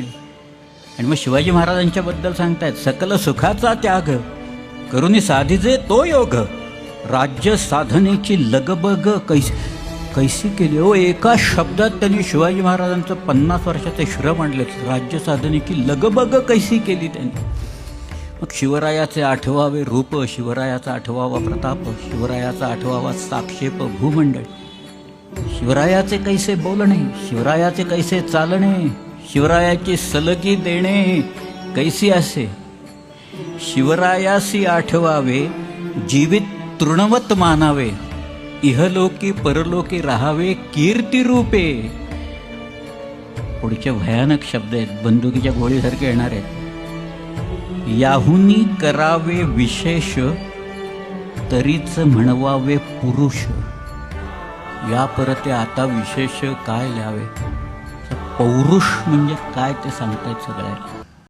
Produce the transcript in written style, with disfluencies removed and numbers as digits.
आणि मग शिवाजी महाराजांच्या बद्दल सांगतायत, सकल सुखाचा त्याग करुनी साधिजे तो योग, राज्य साधनेची लगबग कैसी केली. ओ, एका शब्दात त्यांनी शिवाजी महाराजांचं 50 वर्षाचे श्रम आणले. राज्य साधनेची लगबग कैसी केली त्यांनी. मग शिवरायाचे 8वावे रूप, शिवरायाचा 8वावा प्रताप, शिवरायाचा 8वावा साक्षेप भूमंडळ, शिवरायाचे कैसे बोलणे, शिवरायाचे कैसे चालणे, शिवरायाची सलगी देणे कैसी असे. शिवरायासी 8वावे जीवित तृणवत मानावे, इहलोकी परलोकी राहावे कीर्ती रूपे. पुढचे भयानक शब्द आहेत, बंदुकीच्या गोळीसारखे येणार आहेत. याहुनी करावे विशेष, तरीच म्हणवावे पुरुष. या परते आता विशेष काय लिहावे. पौरुष म्हणजे काय ते सांगतायत सगळ्यांना.